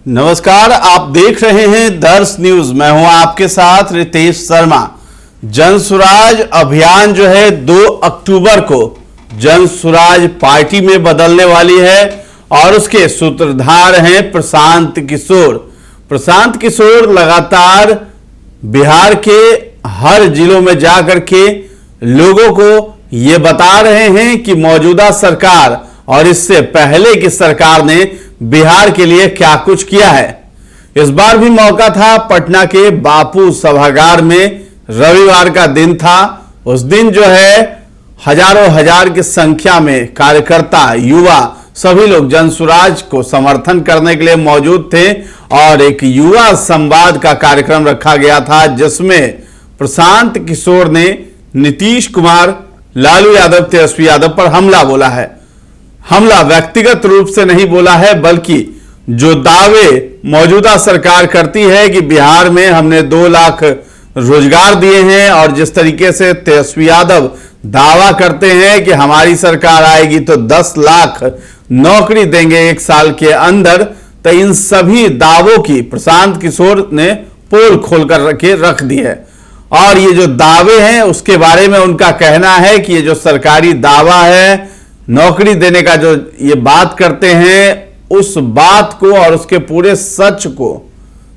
नमस्कार, आप देख रहे हैं दर्श न्यूज। मैं हूं आपके साथ रितेश शर्मा। जन सुराज अभियान जो है 2 अक्टूबर को जन सुराज पार्टी में बदलने वाली है और उसके सूत्रधार हैं प्रशांत किशोर। प्रशांत किशोर लगातार बिहार के हर जिलों में जाकर के लोगों को ये बता रहे हैं कि मौजूदा सरकार और इससे पहले की सरकार ने बिहार के लिए क्या कुछ किया है। इस बार भी मौका था। पटना के बापू सभागार में रविवार का दिन था। उस दिन जो है हजारों हजार की संख्या में कार्यकर्ता, युवा, सभी लोग जनसुराज को समर्थन करने के लिए मौजूद थे और एक युवा संवाद का कार्यक्रम रखा गया था जिसमें प्रशांत किशोर ने नीतीश कुमार, लालू यादव, तेजस्वी यादव पर हमला बोला है। हमला व्यक्तिगत रूप से नहीं बोला है, बल्कि जो दावे मौजूदा सरकार करती है कि बिहार में हमने 2 लाख रोजगार दिए हैं और जिस तरीके से तेजस्वी यादव दावा करते हैं कि हमारी सरकार आएगी तो 10 लाख नौकरी देंगे 1 साल के अंदर, तो इन सभी दावों की प्रशांत किशोर ने पोल खोलकर रख दी है। और ये जो दावे हैं उसके बारे में उनका कहना है कि ये जो सरकारी दावा है, नौकरी देने का जो ये बात करते हैं, उस बात को और उसके पूरे सच को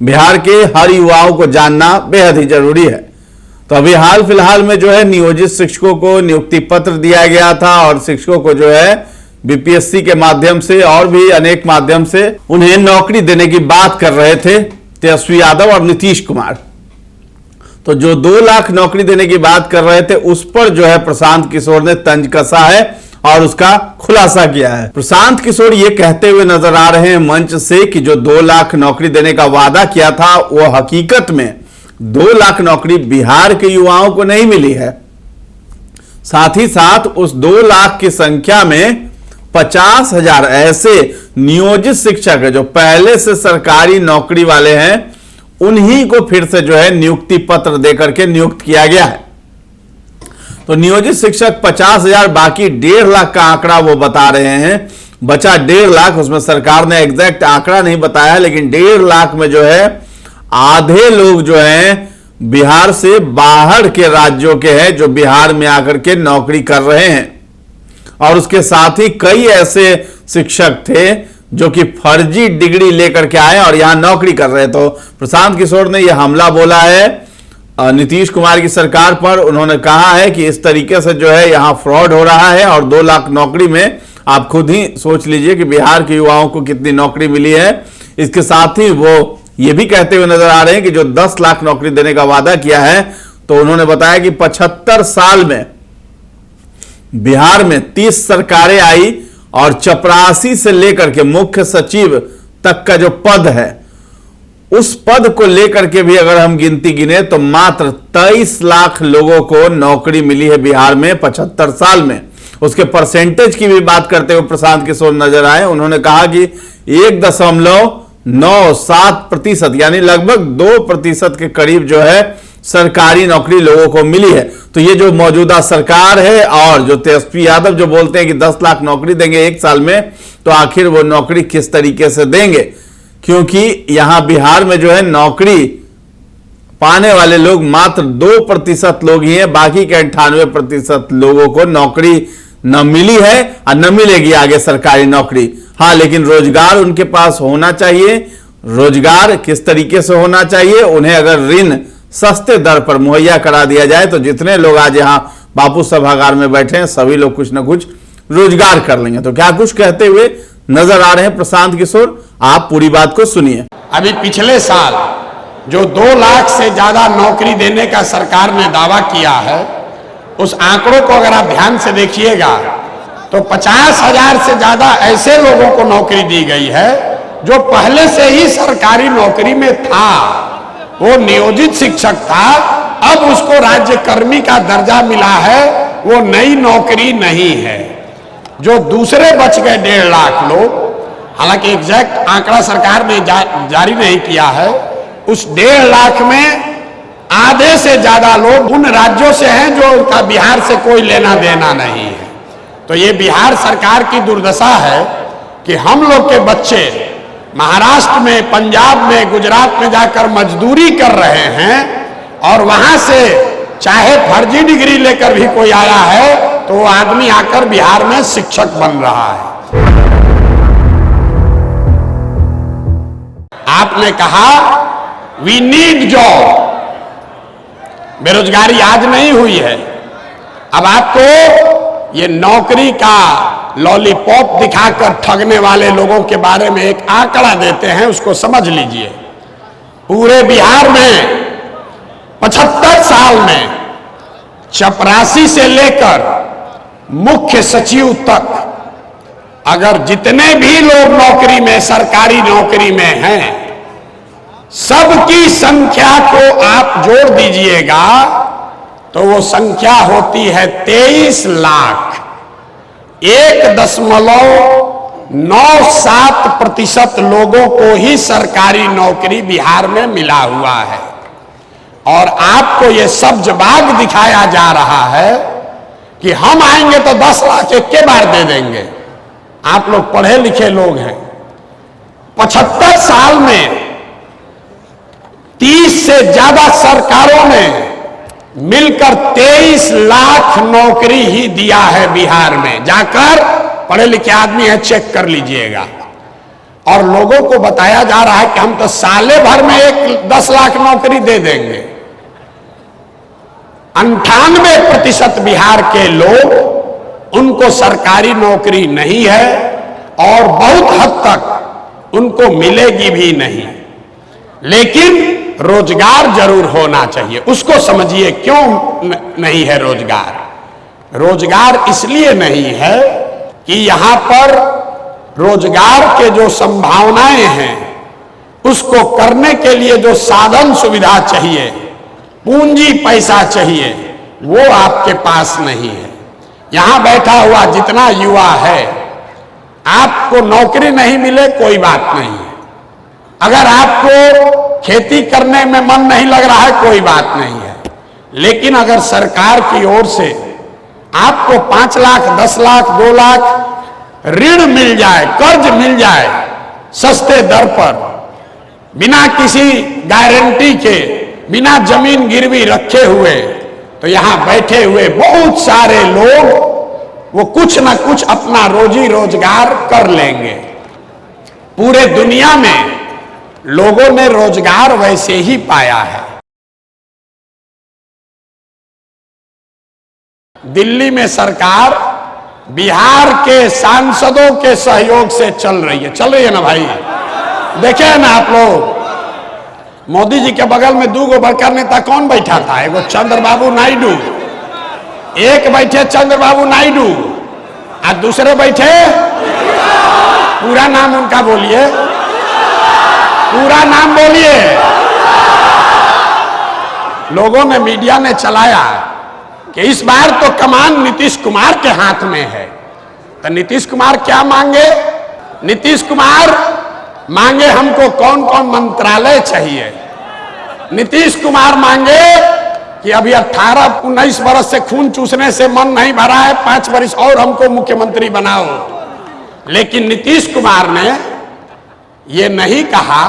बिहार के हर युवाओं को जानना बेहद ही जरूरी है। तो अभी हाल फिलहाल में जो है नियोजित शिक्षकों को नियुक्ति पत्र दिया गया था और शिक्षकों को जो है बीपीएससी के माध्यम से और भी अनेक माध्यम से उन्हें नौकरी देने की बात कर रहे थे तेजस्वी यादव और नीतीश कुमार। तो जो 2 लाख नौकरी देने की बात कर रहे थे उस पर जो है प्रशांत किशोर ने तंज कसा है और उसका खुलासा किया है। प्रशांत किशोर ये कहते हुए नजर आ रहे हैं मंच से कि जो 2 लाख नौकरी देने का वादा किया था वो हकीकत में 2 लाख नौकरी बिहार के युवाओं को नहीं मिली है। साथ ही साथ उस 2 लाख की संख्या में 50,000 ऐसे नियोजित शिक्षक है जो पहले से सरकारी नौकरी वाले हैं, उन्हीं को फिर से जो है नियुक्ति पत्र देकर के नियुक्त किया गया है। तो नियोजित शिक्षक 50,000, बाकी 1.5 लाख का आंकड़ा वो बता रहे हैं। बचा 1.5 लाख, उसमें सरकार ने एग्जैक्ट आंकड़ा नहीं बताया, लेकिन 1.5 लाख में जो है आधे लोग जो हैं बिहार से बाहर के राज्यों के हैं जो बिहार में आकर के नौकरी कर रहे हैं। और उसके साथ ही कई ऐसे शिक्षक थे जो कि फर्जी डिग्री लेकर के आए और यहां नौकरी कर रहे। तो प्रशांत किशोर ने यह हमला बोला है नीतीश कुमार की सरकार पर। उन्होंने कहा है कि इस तरीके से जो है यहां फ्रॉड हो रहा है और 2 लाख नौकरी में आप खुद ही सोच लीजिए कि बिहार के युवाओं को कितनी नौकरी मिली है। इसके साथ ही वो ये भी कहते हुए नजर आ रहे हैं कि जो 10 लाख नौकरी देने का वादा किया है, तो उन्होंने बताया कि 75 साल में बिहार में 30 सरकारें आई और चपरासी से लेकर के मुख्य सचिव तक का जो पद है, उस पद को लेकर के भी अगर हम गिनती गिने तो मात्र 23 लाख लोगों को नौकरी मिली है बिहार में 75 साल में। उसके परसेंटेज की भी बात करते हुए प्रशांत किशोर नजर आए। उन्होंने कहा कि 1.97% यानी लगभग 2% के करीब जो है सरकारी नौकरी लोगों को मिली है। तो ये जो मौजूदा सरकार है और जो तेजस्वी यादव जो बोलते हैं कि 10 लाख नौकरी देंगे 1 साल में, तो आखिर वो नौकरी किस तरीके से देंगे, क्योंकि यहां बिहार में जो है नौकरी पाने वाले लोग मात्र 2% लोग ही हैं। बाकी के 98% लोगों को नौकरी न मिली है और न मिलेगी आगे सरकारी नौकरी। हाँ, लेकिन रोजगार उनके पास होना चाहिए। रोजगार किस तरीके से होना चाहिए, उन्हें अगर ऋण सस्ते दर पर मुहैया करा दिया जाए तो जितने लोग आज यहां बापू सभागार में बैठे हैं सभी लोग कुछ ना कुछ रोजगार कर लेंगे। तो क्या कुछ कहते हुए नजर आ रहे हैं प्रशांत किशोर, आप पूरी बात को सुनिए। अभी पिछले साल जो 2 लाख से ज्यादा नौकरी देने का सरकार ने दावा किया है, उस आंकड़ों को अगर आप ध्यान से देखिएगा तो 50,000 से ज्यादा ऐसे लोगों को नौकरी दी गई है जो पहले से ही सरकारी नौकरी में था। वो नियोजित शिक्षक था, अब उसको राज्य कर्मी का दर्जा मिला है, वो नई नौकरी नहीं है। जो दूसरे बच गए 1.5 लाख लोग, हालांकि एग्जैक्ट आंकड़ा सरकार ने जारी नहीं किया है, उस 1.5 लाख में आधे से ज्यादा लोग उन राज्यों से हैं जो उनका बिहार से कोई लेना देना नहीं है। तो ये बिहार सरकार की दुर्दशा है कि हम लोग के बच्चे महाराष्ट्र में, पंजाब में, गुजरात में जाकर मजदूरी कर रहे हैं और वहां से चाहे फर्जी डिग्री लेकर भी कोई आया है तो वो आदमी आकर बिहार में शिक्षक बन रहा है। आपने कहा वी नीड जॉब, बेरोजगारी आज नहीं हुई है। अब आपको ये नौकरी का लॉलीपॉप दिखाकर ठगने वाले लोगों के बारे में एक आंकड़ा देते हैं, उसको समझ लीजिए। पूरे बिहार में 75 साल में चपरासी से लेकर मुख्य सचिव तक अगर जितने भी लोग नौकरी में, सरकारी नौकरी में हैं, सबकी संख्या को आप जोड़ दीजिएगा तो वो संख्या होती है 23 लाख। 1.97% लोगों को ही सरकारी नौकरी बिहार में मिला हुआ है। और आपको ये सब्जबाग दिखाया जा रहा है कि हम आएंगे तो 10 लाख एक के बार दे देंगे। आप लोग पढ़े लिखे लोग हैं। 75 साल में 30 से ज्यादा सरकारों ने मिलकर 23 लाख नौकरी ही दिया है बिहार में। जाकर पढ़े लिखे आदमी है, चेक कर लीजिएगा। और लोगों को बताया जा रहा है कि हम तो साले भर में 10 लाख नौकरी दे देंगे। 98% बिहार के लोग, उनको सरकारी नौकरी नहीं है और बहुत हद तक उनको मिलेगी भी नहीं। लेकिन रोजगार जरूर होना चाहिए। उसको समझिए क्यों नहीं है रोजगार। रोजगार इसलिए नहीं है कि यहां पर रोजगार के जो संभावनाएं हैं उसको करने के लिए जो साधन सुविधा चाहिए, पूंजी पैसा चाहिए, वो आपके पास नहीं है। यहां बैठा हुआ जितना युवा है, आपको नौकरी नहीं मिले कोई बात नहीं है। अगर आपको खेती करने में मन नहीं लग रहा है कोई बात नहीं है। लेकिन अगर सरकार की ओर से आपको 5 लाख, 10 लाख, 2 लाख ऋण मिल जाए, कर्ज मिल जाए सस्ते दर पर, बिना किसी गारंटी के, बिना जमीन गिरवी रखे हुए, तो यहां बैठे हुए बहुत सारे लोग वो कुछ ना कुछ अपना रोजी रोजगार कर लेंगे। पूरे दुनिया में लोगों ने रोजगार वैसे ही पाया है। दिल्ली में सरकार बिहार के सांसदों के सहयोग से चल रही है ना भाई। देखे ना आप लोग, मोदी जी के बगल में 2 बड़का नेता कौन बैठा था? एगो चंद्रबाबू नायडू, एक बैठे चंद्रबाबू नायडू और दूसरे बैठे, पूरा नाम उनका बोलिए, पूरा नाम बोलिए। लोगों ने, मीडिया ने चलाया कि इस बार तो कमान नीतीश कुमार के हाथ में है। तो नीतीश कुमार क्या मांगे? नीतीश कुमार मांगे हमको कौन कौन मंत्रालय चाहिए। नीतीश कुमार मांगे कि अभी 18-19 बरस से खून चूसने से मन नहीं भरा है, 5 बरस और हमको मुख्यमंत्री बनाओ। लेकिन नीतीश कुमार ने ये नहीं कहा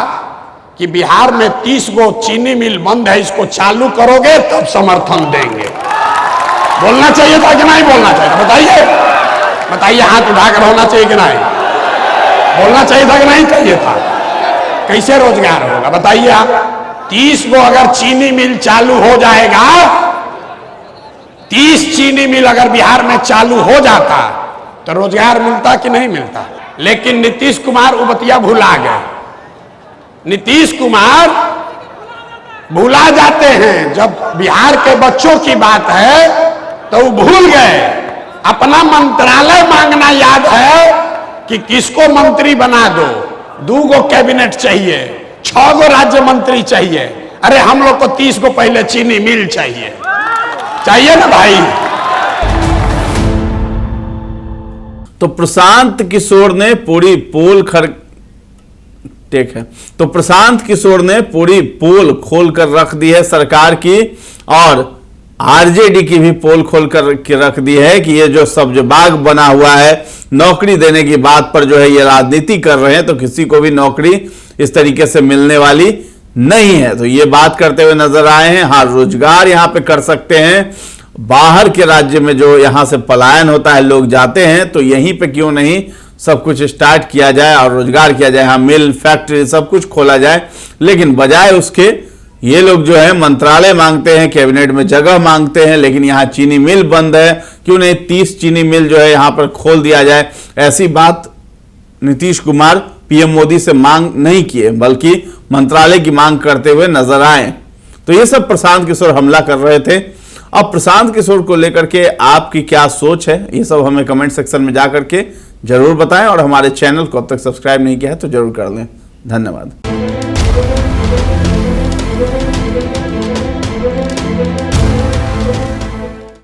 कि बिहार में 30 गो चीनी मिल बंद है, इसको चालू करोगे तब समर्थन देंगे। बोलना चाहिए था कि नहीं बोलना चाहिए था? बताइए, हाथ उठाकर होना चाहिए कि नहीं? बोलना चाहिए था कि नहीं चाहिए था? कैसे रोजगार होगा बताइए आप? 30 गो अगर चीनी मिल चालू हो जाएगा, 30 चीनी मिल अगर बिहार में चालू हो जाता तो रोजगार मिलता कि नहीं मिलता? लेकिन नीतीश कुमार उबतिया भुला गए। नीतीश कुमार भुला जाते हैं, जब बिहार के बच्चों की बात है तो वो भूल गए। अपना मंत्रालय मांगना याद है कि किसको मंत्री बना दो। 2 गो कैबिनेट चाहिए, 6 गो राज्य मंत्री चाहिए। अरे हम लोग को 30 गो पहले चीनी मिल चाहिए ना भाई। तो प्रशांत किशोर ने पूरी पोल ठीक है, तो प्रशांत किशोर ने पूरी पोल खोल कर रख दी है सरकार की। और आरजेडी की भी पोल खोल कर के रख दी है कि ये जो सब्ज बाग बना हुआ है नौकरी देने की बात पर जो है ये राजनीति कर रहे हैं, तो किसी को भी नौकरी इस तरीके से मिलने वाली नहीं है। तो ये बात करते हुए नजर आए हैं। हाँ, रोजगार यहां पे कर सकते हैं, बाहर के राज्य में जो यहां से पलायन होता है, लोग जाते हैं, तो यहीं पे क्यों नहीं सब कुछ स्टार्ट किया जाए और रोजगार किया जाए। हाँ, मिल फैक्ट्री सब कुछ खोला जाए, लेकिन बजाय उसके ये लोग जो है मंत्रालय मांगते हैं, कैबिनेट में जगह मांगते हैं, लेकिन यहाँ चीनी मिल बंद है। क्यों नहीं 30 चीनी मिल जो है यहाँ पर खोल दिया जाए। ऐसी बात नीतीश कुमार पीएम मोदी से मांग नहीं किए, बल्कि मंत्रालय की मांग करते हुए नजर आए। तो ये सब प्रशांत किशोर हमला कर रहे थे। अब प्रशांत किशोर को लेकर के आपकी क्या सोच है, ये सब हमें कमेंट सेक्शन में जाकर के जरूर बताएं, और हमारे चैनल को अब तक सब्सक्राइब नहीं किया है तो जरूर कर लें। धन्यवाद।